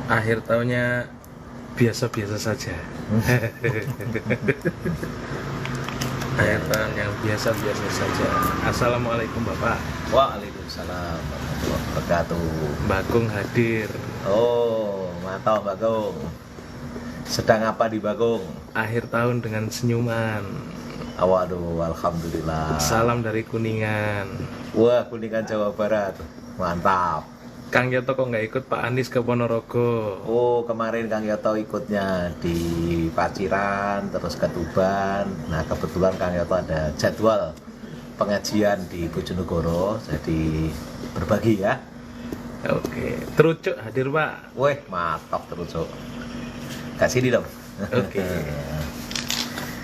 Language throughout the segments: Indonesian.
Akhir tahunnya biasa-biasa saja. Akhir tahun yang biasa-biasa saja. Assalamualaikum Bapak. Waalaikumsalam warahmatullahi wabarakatuh. Bagong hadir. Oh, mantap Bagong. Sedang apa di Bagong? Akhir tahun dengan senyuman. Waduh, alhamdulillah. Salam dari Kuningan. Wah, Kuningan Jawa Barat. Mantap. Kang Yoto kok nggak ikut Pak Anies ke Ponorogo? Oh, kemarin Kang Yoto ikutnya di Paciran, terus ke Tuban. Nah, kebetulan Kang Yoto ada jadwal pengajian di Bojonegoro, jadi berbagi ya. Oke, Terucuk hadir Pak. Weh, mantap Terucuk. Kasih di dong. Oke.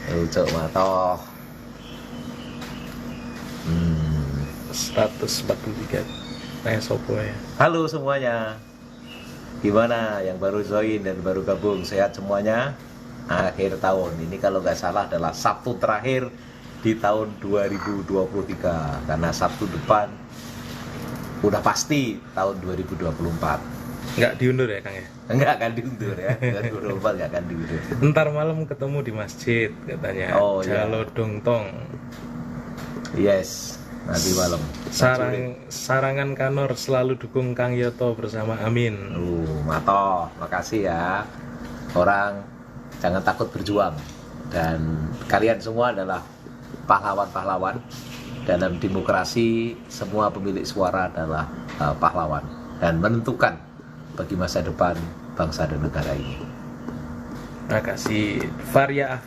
Terucuk mantap. 143. Sopo ya. Halo semuanya. Gimana yang baru join dan baru gabung? Sehat semuanya? Akhir tahun ini kalau nggak salah adalah Sabtu terakhir di tahun 2023, karena Sabtu depan udah pasti tahun 2024. Nggak diundur ya Kang ya? Enggak akan diundur ya. 2024 nggak akan diundur. Ntar malam ketemu di masjid katanya. Oh, iya. Jalo Dongtong. Yes, nanti malam. Sarangan Kanor selalu dukung Kang Yoto bersama Amin. Mato, makasih ya. Orang jangan takut berjuang, dan kalian semua adalah pahlawan-pahlawan. Dalam demokrasi semua pemilik suara adalah pahlawan dan menentukan bagi masa depan bangsa dan negara ini. Makasih. Varia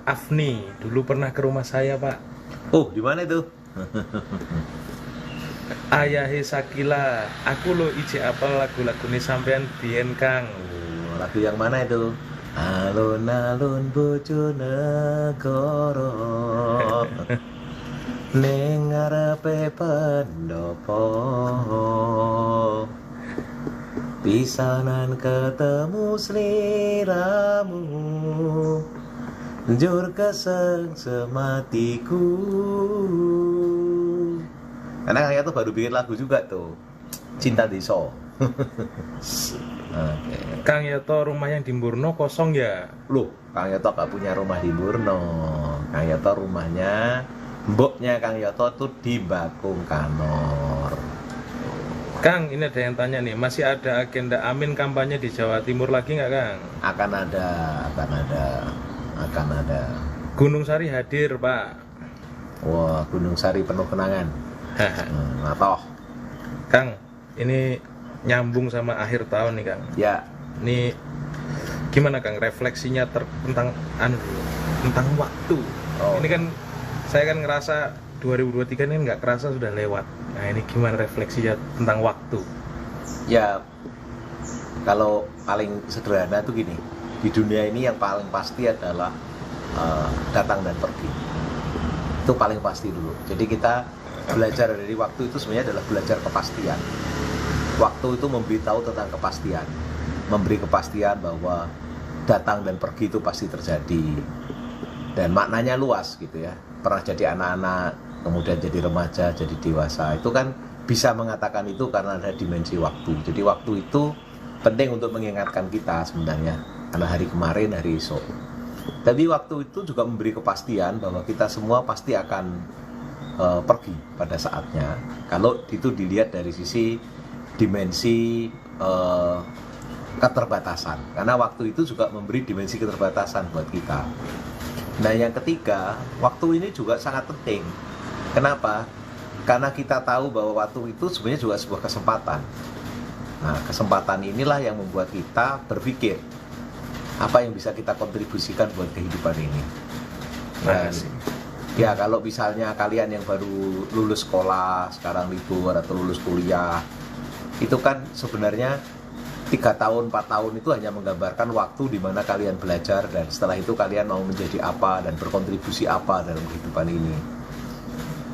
Afni dulu pernah ke rumah saya Pak. Oh, di mana itu? Ayahe Sakila, aku lo ije apal lagu-lagu ini sampean biyen Kang. Lagu yang mana itu? Alun-alun Bojonegoro ning ngarepe pendopo pisanan ketemu sliramu njur keseng sematiku. Karena Kang Yoto baru bikin lagu juga tuh, Cinta Deso. Okay. Kang Yoto rumahnya di Mburno kosong ya? Loh, Kang Yoto gak punya rumah di Mburno. Kang Yoto rumahnya, mboknya Kang Yoto tuh di Bakung Kanor. Kang, ini ada yang tanya nih, masih ada agenda Amin kampanye di Jawa Timur lagi nggak Kang? Akan ada. Gunung Sari hadir Pak. Wah, Gunung Sari penuh kenangan. Matoh. Kang, ini nyambung sama akhir tahun nih Kang. Ya. Ini gimana Kang refleksinya tentang waktu. Oh. Ini kan saya kan ngerasa 2023 ini nggak kerasa sudah lewat. Nah ini gimana refleksinya tentang waktu? Ya, kalau paling sederhana tuh gini, di dunia ini yang paling pasti adalah datang dan pergi. Itu paling pasti dulu. Jadi kita belajar dari waktu itu sebenarnya adalah belajar kepastian. Waktu itu memberitahu tentang kepastian, memberi kepastian bahwa datang dan pergi itu pasti terjadi, dan maknanya luas gitu ya. Pernah jadi anak-anak, kemudian jadi remaja, jadi dewasa, itu kan bisa mengatakan itu karena ada dimensi waktu. Jadi waktu itu penting untuk mengingatkan kita sebenarnya, karena hari kemarin, hari esok. Tapi waktu itu juga memberi kepastian bahwa kita semua pasti akan pergi pada saatnya, kalau itu dilihat dari sisi dimensi keterbatasan, karena waktu itu juga memberi dimensi keterbatasan buat kita. Nah, yang ketiga, waktu ini juga sangat penting. Kenapa? Karena kita tahu bahwa waktu itu sebenarnya juga sebuah kesempatan. Nah, kesempatan inilah yang membuat kita berpikir apa yang bisa kita kontribusikan buat kehidupan ini. Dan ya, kalau misalnya kalian yang baru lulus sekolah, sekarang libur atau lulus kuliah, itu kan sebenarnya 3 tahun, 4 tahun itu hanya menggambarkan waktu di mana kalian belajar, dan setelah itu kalian mau menjadi apa dan berkontribusi apa dalam kehidupan ini.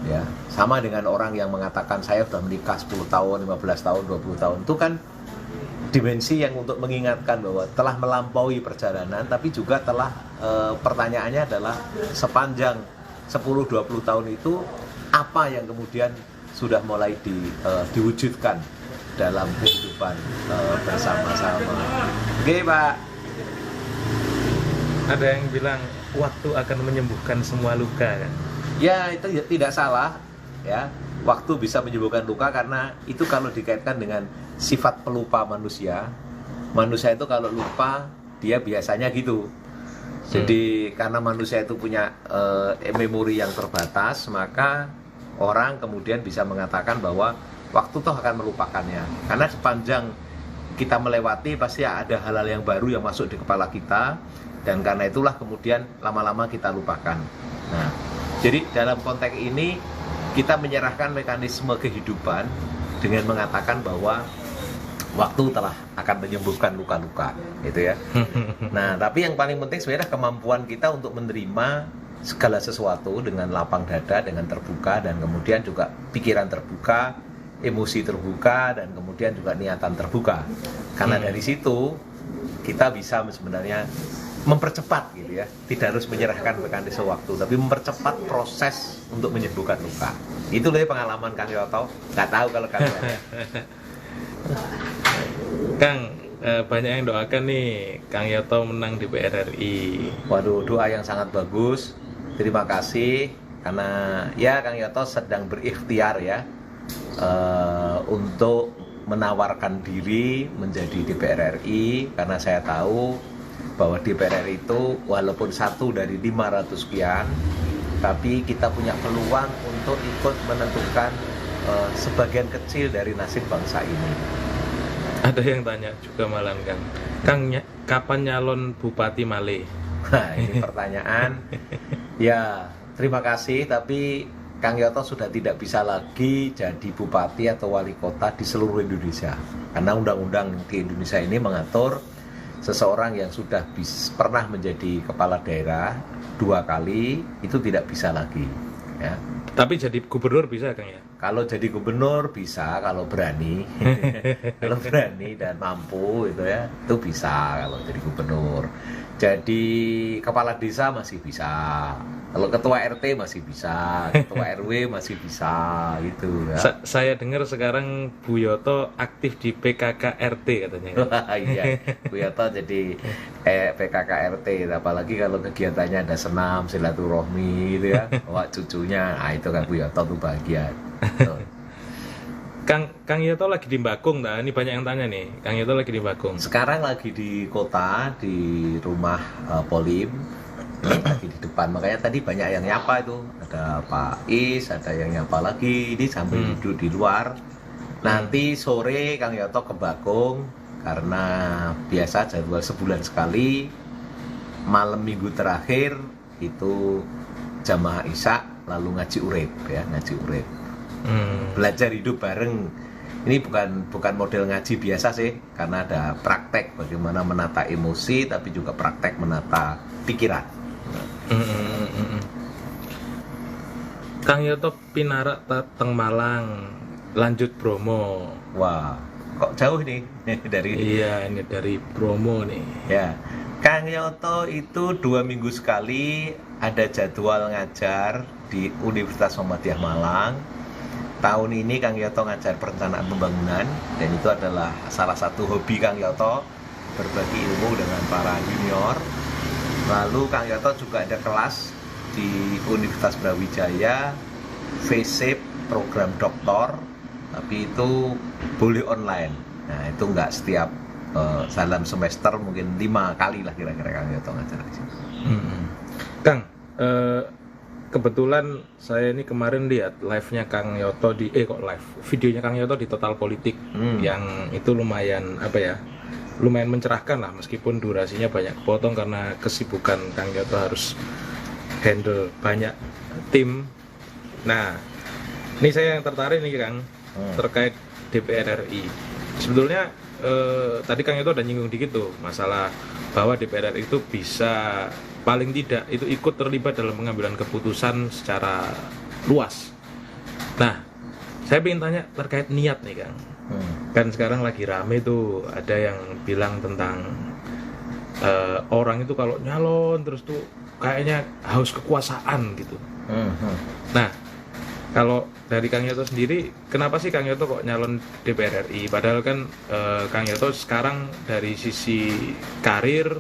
Ya, sama dengan orang yang mengatakan saya sudah menikah 10 tahun, 15 tahun, 20 tahun. Itu kan dimensi yang untuk mengingatkan bahwa telah melampaui perjalanan, tapi juga telah pertanyaannya adalah sepanjang 10-20 tahun itu apa yang kemudian sudah mulai diwujudkan dalam kehidupan bersama-sama. Oke, Pak. Ada yang bilang waktu akan menyembuhkan semua luka kan? Ya, itu tidak salah ya. Waktu bisa menyembuhkan luka karena itu kalau dikaitkan dengan sifat pelupa manusia. Manusia itu kalau lupa dia biasanya gitu. Jadi karena manusia itu punya memori yang terbatas, maka orang kemudian bisa mengatakan bahwa waktu toh akan melupakannya. Karena sepanjang kita melewati pasti ada hal-hal yang baru yang masuk di kepala kita, dan karena itulah kemudian lama-lama kita lupakan. Nah, jadi dalam konteks ini kita menyerahkan mekanisme kehidupan dengan mengatakan bahwa waktu telah akan menyembuhkan luka-luka, gitu ya. Nah, tapi yang paling penting sebenarnya kemampuan kita untuk menerima segala sesuatu dengan lapang dada, dengan terbuka, dan kemudian juga pikiran terbuka, emosi terbuka, dan kemudian juga niatan terbuka. Karena dari situ kita bisa sebenarnya mempercepat, gitu ya. Tidak harus menyerahkan mekanisme waktu, tapi mempercepat proses untuk menyembuhkan luka. Itu loh pengalaman Kang Yoto. Nggak tahu kalau kalian. Kang, banyak yang doakan nih Kang Yoto menang di PRRI. Waduh, doa yang sangat bagus. Terima kasih karena ya Kang Yoto sedang berikhtiar ya untuk menawarkan diri menjadi DPR RI, karena saya tahu bahwa DPR RI itu walaupun 1 dari 500 sekian, tapi kita punya peluang untuk ikut menentukan sebagian kecil dari nasib bangsa ini. Ada yang tanya juga malam Kang, kapan nyalon Bupati Malih? Nah, ini pertanyaan. Ya, terima kasih, tapi Kang Yoto sudah tidak bisa lagi jadi bupati atau wali kota di seluruh Indonesia. Karena undang-undang di Indonesia ini mengatur seseorang yang sudah pernah menjadi kepala daerah 2 kali itu tidak bisa lagi. Ya. Tapi jadi gubernur bisa Kang ya? Kalau jadi gubernur bisa, kalau berani, kalau berani dan mampu itu ya, itu bisa kalau jadi gubernur. Jadi kepala desa masih bisa, kalau ketua RT masih bisa, ketua RW masih bisa, gitu ya. Saya dengar sekarang Bu Yoto aktif di PKK RT katanya. Iya, Bu Yoto jadi PKK RT, apalagi kalau kegiatannya ada senam, silaturahmi gitu ya, bawa cucunya, nah itu kan Bu Yoto tuh bahagia. Kang Yoto lagi di Bakung, nah ini banyak yang tanya nih. Kang Yoto lagi di Bakung. Sekarang lagi di kota, di rumah Polim, lagi di depan. Makanya tadi banyak yang nyapa itu. Ada Pak Is, ada yang nyapa lagi. Ini sambil duduk di luar. Nanti sore Kang Yoto ke Bakung, karena biasa jadwal sebulan sekali. Malam minggu terakhir itu jamaah Isya, lalu ngaji urip ya, ngaji urip. Belajar hidup bareng. Ini bukan model ngaji biasa sih, karena ada praktek bagaimana menata emosi, tapi juga praktek menata pikiran. Kang Yoto pinarak teng Malang, lanjut Bromo. Wah, kok jauh nih dari? Iya, ini dari Bromo nih. Ya, Kang Yoto itu 2 minggu sekali ada jadwal ngajar di Universitas Muhammadiyah Malang. Tahun ini Kang Yoto ngajar perencanaan pembangunan, dan itu adalah salah satu hobi Kang Yoto, berbagi ilmu dengan para junior. Lalu Kang Yoto juga ada kelas di Universitas Brawijaya, FESIP program doktor, tapi itu boleh online. Nah, itu nggak setiap dalam semester, mungkin 5 kali lah kira-kira Kang Yoto ngajar di sini. Kang, kebetulan saya ini kemarin lihat live-nya Kang Yoto videonya Kang Yoto di Total Politik, yang itu lumayan lumayan mencerahkan lah, meskipun durasinya banyak kepotong karena kesibukan Kang Yoto harus handle banyak tim. Nah, ini saya yang tertarik nih Kang, terkait DPR RI. Sebetulnya tadi Kang Yoto udah nyinggung dikit tuh masalah bahwa DPR RI itu bisa paling tidak itu ikut terlibat dalam pengambilan keputusan secara luas. Nah, saya ingin tanya terkait niat nih Kang. Kan sekarang lagi rame tuh, ada yang bilang tentang orang itu kalau nyalon terus tuh kayaknya haus kekuasaan gitu. Nah, Kalau dari Kang Yoto sendiri, kenapa sih Kang Yoto kok nyalon DPR RI? Padahal kan Kang Yoto sekarang dari sisi karir,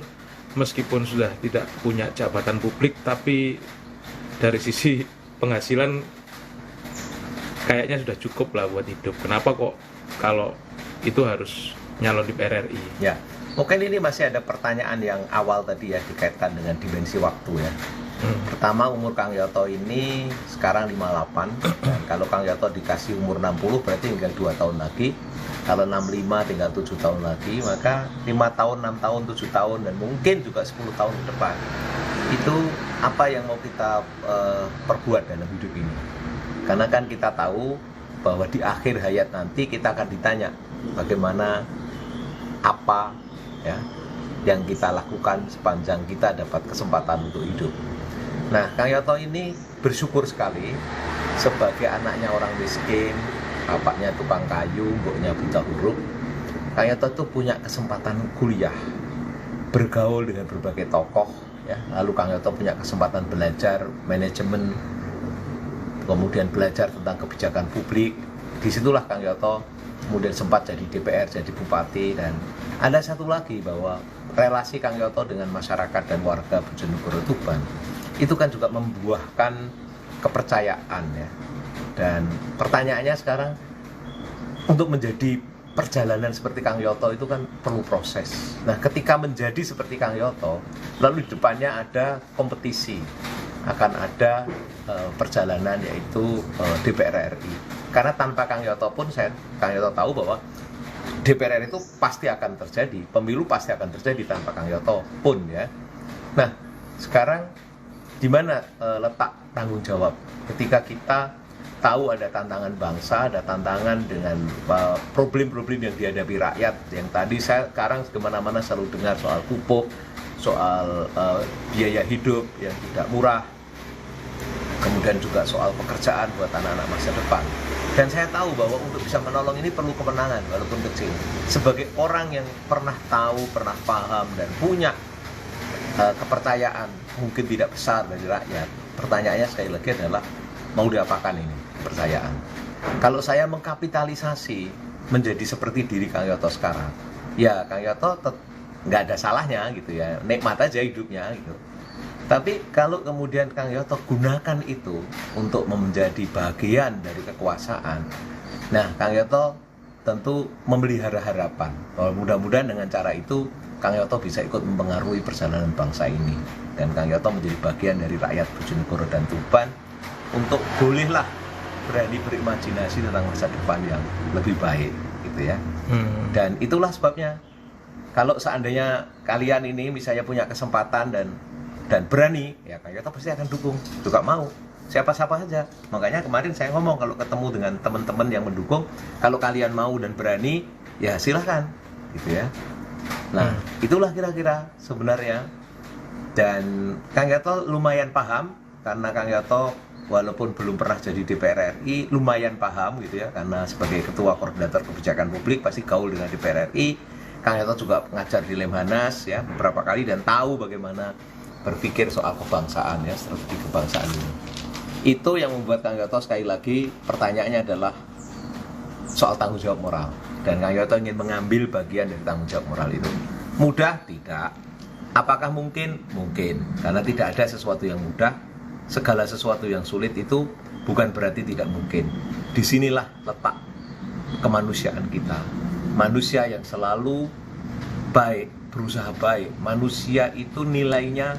meskipun sudah tidak punya jabatan publik, tapi dari sisi penghasilan kayaknya sudah cukup lah buat hidup. Kenapa kok kalau itu harus nyalon DPR RI? Ya, mungkin ini masih ada pertanyaan yang awal tadi ya, dikaitkan dengan dimensi waktu ya. Pertama, umur Kang Yoto ini sekarang 58, dan kalau Kang Yoto dikasih umur 60 berarti tinggal 2 tahun lagi. Kalau 65 tinggal 7 tahun lagi, maka 5 tahun, 6 tahun, 7 tahun, dan mungkin juga 10 tahun ke depan. Itu apa yang mau kita perbuat dalam hidup ini. Karena kan kita tahu bahwa di akhir hayat nanti kita akan ditanya bagaimana apa ya yang kita lakukan sepanjang kita dapat kesempatan untuk hidup. Nah, Kang Yoto ini bersyukur sekali sebagai anaknya orang miskin, bapaknya tukang kayu, mboknya buta huruf. Kang Yoto tuh punya kesempatan kuliah, bergaul dengan berbagai tokoh, ya. Lalu Kang Yoto punya kesempatan belajar manajemen, kemudian belajar tentang kebijakan publik. Disitulah Kang Yoto kemudian sempat jadi DPR, jadi bupati, dan ada satu lagi bahwa relasi Kang Yoto dengan masyarakat dan warga Bojonegoro Tuban itu kan juga membuahkan kepercayaan ya. Dan pertanyaannya sekarang, untuk menjadi perjalanan seperti Kang Yoto itu kan perlu proses. Nah, ketika menjadi seperti Kang Yoto, lalu di depannya ada kompetisi, akan ada perjalanan yaitu DPR RI. Karena tanpa Kang Yoto pun Kang Yoto tahu bahwa DPR RI itu pasti akan terjadi, pemilu pasti akan terjadi tanpa Kang Yoto pun ya. Nah, sekarang di mana letak tanggung jawab ketika kita tahu ada tantangan bangsa, ada tantangan dengan problem-problem yang dihadapi rakyat, yang tadi saya sekarang kemana-mana selalu dengar soal pupuk, soal biaya hidup yang tidak murah, kemudian juga soal pekerjaan buat anak-anak masa depan. Dan saya tahu bahwa untuk bisa menolong ini perlu kemenangan walaupun kecil. Sebagai orang yang pernah tahu, pernah paham, dan punya kepercayaan mungkin tidak besar dari rakyat, pertanyaannya sekali lagi adalah mau diapakan ini kepercayaan. Kalau saya mengkapitalisasi menjadi seperti diri Kang Yoto sekarang, ya Kang Yoto nggak ada salahnya gitu ya, nikmat aja hidupnya gitu. Tapi kalau kemudian Kang Yoto gunakan itu untuk menjadi bagian dari kekuasaan, nah Kang Yoto tentu memelihara harapan bahwa mudah-mudahan dengan cara itu Kang Yoto bisa ikut mempengaruhi perjalanan bangsa ini, dan Kang Yoto menjadi bagian dari rakyat Bojonegoro dan Tuban untuk bolehlah berani berimajinasi tentang masa depan yang lebih baik gitu ya. Dan itulah sebabnya kalau seandainya kalian ini misalnya punya kesempatan dan berani, ya Kang Yoto pasti akan dukung, juga mau siapa-siapa saja. Makanya kemarin saya ngomong kalau ketemu dengan teman-teman yang mendukung, kalau kalian mau dan berani, ya silahkan gitu ya. Nah, itulah kira-kira sebenarnya. Dan Kang Yoto lumayan paham, karena Kang Yoto walaupun belum pernah jadi DPR RI, lumayan paham gitu ya, karena sebagai Ketua Koordinator Kebijakan Publik pasti gaul dengan DPR RI. Kang Yoto juga pengajar di Lemhanas ya beberapa kali, dan tahu bagaimana berpikir soal kebangsaan ya, strategi kebangsaan ini. Itu yang membuat Kang Yoto sekali lagi pertanyaannya adalah soal tanggung jawab moral. Dan Kang Yoto ingin mengambil bagian dari tanggung jawab moral itu. Mudah? Tidak. Apakah mungkin? Mungkin. Karena tidak ada sesuatu yang mudah. Segala sesuatu yang sulit itu bukan berarti tidak mungkin. Disinilah letak kemanusiaan kita. Manusia yang selalu baik, berusaha baik. Manusia itu nilainya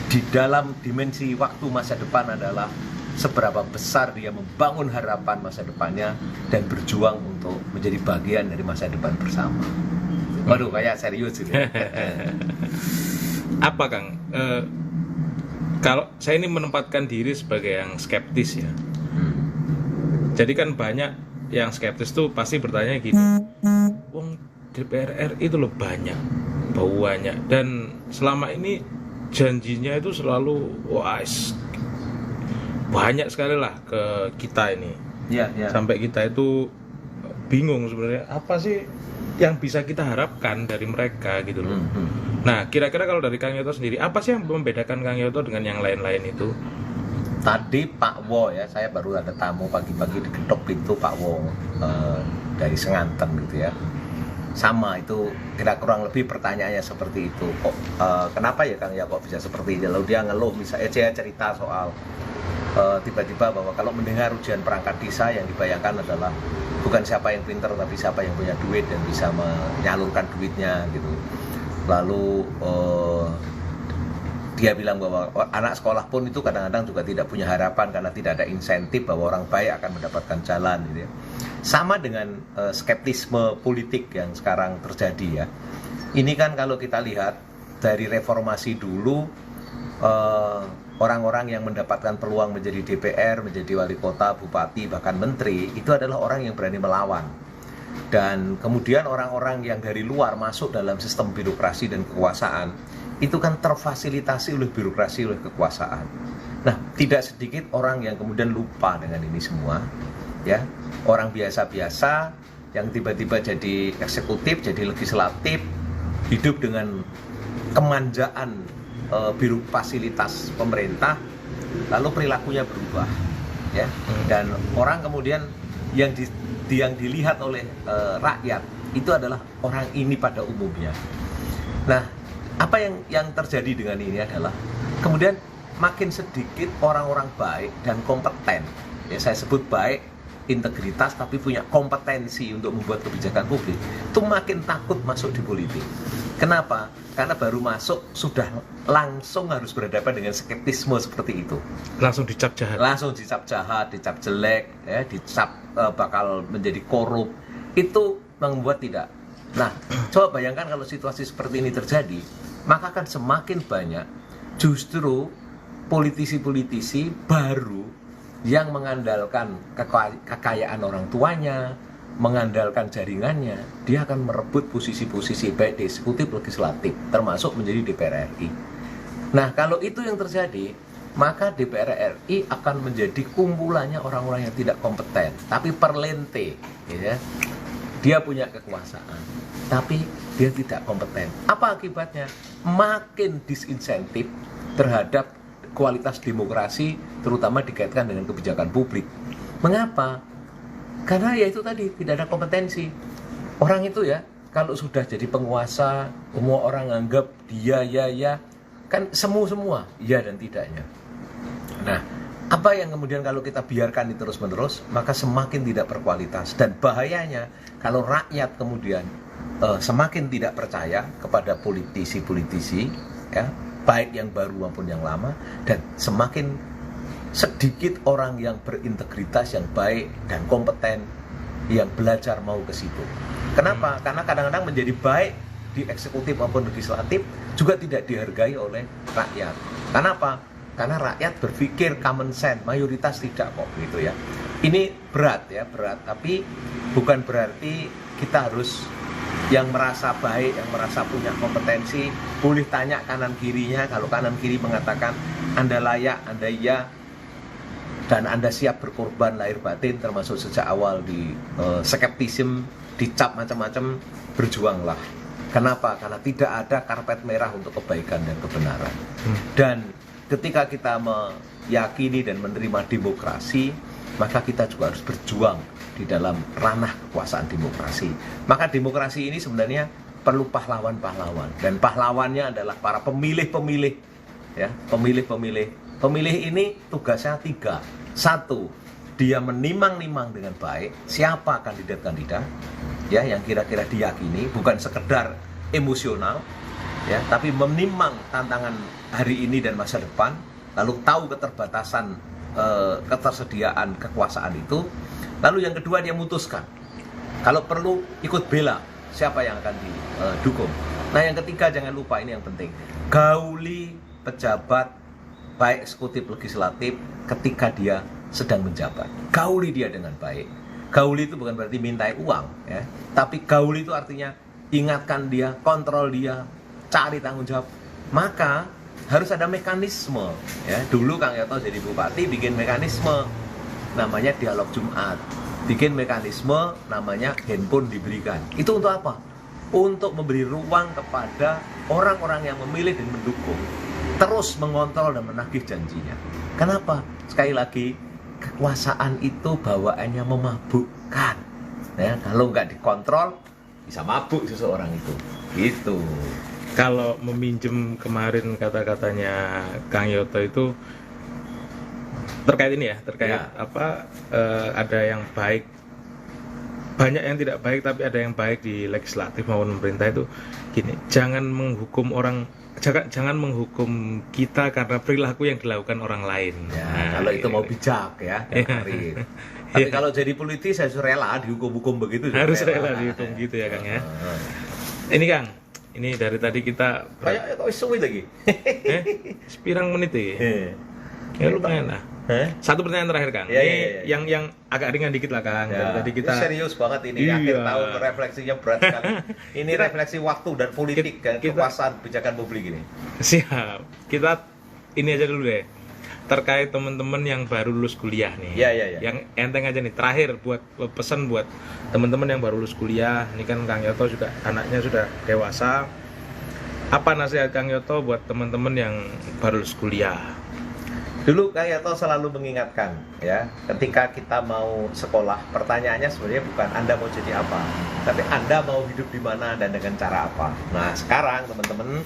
di dalam dimensi waktu masa depan adalah seberapa besar dia membangun harapan masa depannya dan berjuang untuk menjadi bagian dari masa depan bersama. Waduh, kayak serius ini. Apa Kang? Kalau saya ini menempatkan diri sebagai yang skeptis ya. Jadi kan banyak yang skeptis tuh pasti bertanya gini, wong DPR RI itu loh banyak, dan selama ini janjinya itu selalu banyak sekali lah ke kita ini. Ya. Sampai kita itu bingung sebenarnya apa sih yang bisa kita harapkan dari mereka gitu loh. Nah, kira-kira kalau dari Kang Yoto sendiri, apa sih yang membedakan Kang Yoto dengan yang lain-lain itu? Tadi Pak Wo ya, saya baru ada tamu pagi-pagi diketok pintu Pak Wo dari Senganten gitu ya. Sama itu kira kurang lebih pertanyaannya seperti itu. Kok kenapa ya Kang ya kok bisa seperti itu? Lalu dia ngeluh misalnya saya cerita soal tiba-tiba bahwa kalau mendengar ujian perangkat desa yang dibayangkan adalah bukan siapa yang pintar tapi siapa yang punya duit dan bisa menyalurkan duitnya gitu. Lalu dia bilang bahwa anak sekolah pun itu kadang-kadang juga tidak punya harapan karena tidak ada insentif bahwa orang baik akan mendapatkan jalan gitu ya. Sama dengan skeptisme politik yang sekarang terjadi ya. Ini kan kalau kita lihat dari reformasi dulu, orang-orang yang mendapatkan peluang menjadi DPR, menjadi wali kota, bupati, bahkan menteri, itu adalah orang yang berani melawan. Dan kemudian orang-orang yang dari luar masuk dalam sistem birokrasi dan kekuasaan, itu kan terfasilitasi oleh birokrasi, oleh kekuasaan. Nah, tidak sedikit orang yang kemudian lupa dengan ini semua, ya. Orang biasa-biasa yang tiba-tiba jadi eksekutif, jadi legislatif, hidup dengan kemanjaan fasilitas pemerintah, lalu perilakunya berubah, ya. Dan orang kemudian yang dilihat oleh rakyat itu adalah orang ini pada umumnya. Nah, apa yang terjadi dengan ini adalah kemudian makin sedikit orang-orang baik dan kompeten. Ya, saya sebut baik, integritas, tapi punya kompetensi untuk membuat kebijakan publik, itu makin takut masuk di politik. Kenapa? Karena baru masuk sudah langsung harus berhadapan dengan skeptisme seperti itu. Langsung dicap jahat. Langsung dicap jahat, dicap jelek, ya, dicap bakal menjadi korup. Itu membuat tidak. Nah, coba bayangkan kalau situasi seperti ini terjadi, maka akan semakin banyak justru politisi-politisi baru yang mengandalkan kekayaan orang tuanya, mengandalkan jaringannya, dia akan merebut posisi-posisi baik di eksekutif, legislatif, termasuk menjadi DPR RI. Nah, kalau itu yang terjadi, maka DPR RI akan menjadi kumpulannya orang-orang yang tidak kompeten, tapi perlente, ya. Dia punya kekuasaan, tapi dia tidak kompeten. Apa akibatnya? Makin disinsentif terhadap kualitas demokrasi, terutama dikaitkan dengan kebijakan publik. Mengapa? Karena ya itu tadi, tidak ada kompetensi. Orang itu ya, kalau sudah jadi penguasa, semua orang anggap dia ya, kan semua ya dan tidaknya. Nah, apa yang kemudian kalau kita biarkan ini terus-menerus, maka semakin tidak berkualitas. Dan bahayanya kalau rakyat kemudian semakin tidak percaya kepada politisi-politisi, ya, baik yang baru maupun yang lama, dan semakin sedikit orang yang berintegritas, yang baik dan kompeten, yang belajar mau ke situ. Kenapa? Karena kadang-kadang menjadi baik di eksekutif maupun legislatif juga tidak dihargai oleh rakyat. Kenapa? Karena rakyat berpikir common sense, mayoritas tidak kok gitu ya. Ini berat ya, berat, tapi bukan berarti kita harus yang merasa baik, yang merasa punya kompetensi, boleh tanya kanan kirinya. Kalau kanan kiri mengatakan Anda layak, Anda iya, dan Anda siap berkorban lahir batin, termasuk sejak awal di skeptisme, dicap macam-macam, berjuanglah. Kenapa? Karena tidak ada karpet merah untuk kebaikan dan kebenaran. Dan ketika kita meyakini dan menerima demokrasi, maka kita juga harus berjuang di dalam ranah kekuasaan demokrasi. Maka demokrasi ini sebenarnya perlu pahlawan-pahlawan, dan pahlawannya adalah para pemilih-pemilih, ya, pemilih-pemilih. Pemilih ini tugasnya 3. 1, dia menimang-nimang dengan baik siapa kandidat-kandidat, ya, yang kira-kira diyakini, bukan sekedar emosional, ya, tapi menimang tantangan hari ini dan masa depan, lalu tahu keterbatasan ketersediaan kekuasaan itu. Lalu yang kedua, dia memutuskan kalau perlu ikut bela siapa yang akan didukung. Nah, yang ketiga, jangan lupa, ini yang penting, gauli pejabat baik eksekutif legislatif ketika dia sedang menjabat. Gauli dia dengan baik. Gauli itu bukan berarti mintai uang, ya, tapi gauli itu artinya ingatkan dia, kontrol dia, cari tanggung jawab. Maka harus ada mekanisme, ya. Dulu Kang Yoto jadi bupati bikin mekanisme namanya dialog Jumat, bikin mekanisme namanya handphone diberikan. Itu untuk apa? Untuk memberi ruang kepada orang-orang yang memilih dan mendukung terus mengontrol dan menagih janjinya. Kenapa? sekali lagi, kekuasaan itu bawaannya memabukkan. Ya, kalau nggak dikontrol bisa mabuk seseorang itu. Gitu. Kalau meminjem kemarin kata-katanya Kang Yoto itu terkait ini ya, terkait Ya. ada yang baik, banyak yang tidak baik, tapi ada yang baik di legislatif maupun pemerintah itu gini, jangan menghukum menghukum kita karena perilaku yang dilakukan orang lain. Ya, kalau itu mau bijak ya, Arif. Tapi kalau jadi politis harus rela dihukum-hukum begitu. Harus rela dihukum gitu ya Kang ya. Ini Kang, ini dari tadi kita Kayak kok suwi lagi. sepirang menit ya lumayan lah. Satu pertanyaan terakhir Kang. Ya, Ini yang agak ringan dikit lah Kang. Ya, Dari tadi kita ini serius banget ini. Iya. Akhir tahun refleksinya berat sekali. Ini refleksi waktu dan politik dan kekuasaan kebijakan publik ini. siap. Kita ini aja dulu deh. Terkait teman-teman yang baru lulus kuliah nih. Ya. Yang enteng aja nih. Terakhir buat pesan buat teman-teman yang baru lulus kuliah. Ini kan Kang Yoto juga anaknya sudah dewasa. Apa nasihat Kang Yoto buat teman-teman yang baru lulus kuliah? Dulu Kang Yoto selalu mengingatkan ya, ketika kita mau sekolah, pertanyaannya sebenarnya bukan Anda mau jadi apa, tapi Anda mau hidup di mana dan dengan cara apa. Nah, sekarang teman-teman,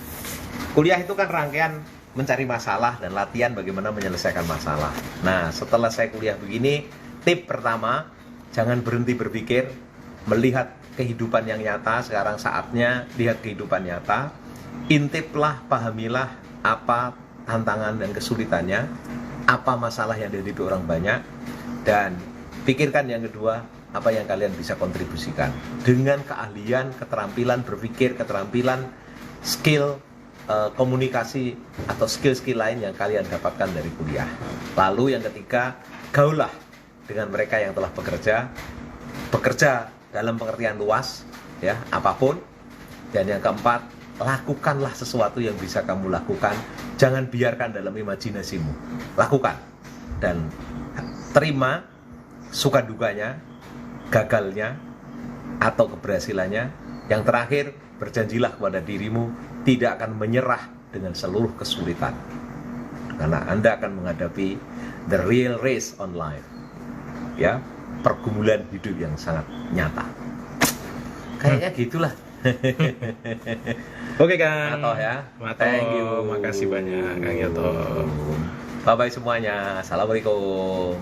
kuliah itu kan rangkaian mencari masalah dan latihan bagaimana menyelesaikan masalah. Nah, setelah saya kuliah begini, tip pertama, jangan berhenti berpikir, melihat kehidupan yang nyata. Sekarang saatnya lihat kehidupan nyata, intiplah, pahamilah apa tantangan dan kesulitannya, apa masalah yang dihadapi orang banyak, dan pikirkan yang kedua, apa yang kalian bisa kontribusikan dengan keahlian, keterampilan berpikir, keterampilan, skill, komunikasi atau skill-skill lain yang kalian dapatkan dari kuliah. Lalu yang ketiga, gaulah dengan mereka yang telah bekerja dalam pengertian luas, ya, apapun. Dan yang keempat, lakukanlah sesuatu yang bisa kamu lakukan. Jangan biarkan dalam imajinasimu. Lakukan. Dan terima suka dukanya, gagalnya, atau keberhasilannya. Yang terakhir, berjanjilah kepada dirimu tidak akan menyerah dengan seluruh kesulitan. Karena Anda akan menghadapi the real race on life. Ya, pergumulan hidup yang sangat nyata. Kayaknya gitulah. Oke Kang. Mato ya. Thank you. Makasih banyak Kang Yoto. Bye-bye semuanya. Assalamualaikum.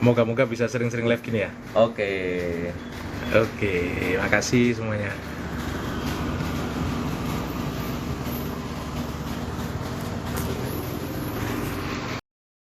Moga-moga bisa sering-sering live gini ya. Oke. Oke, makasih semuanya.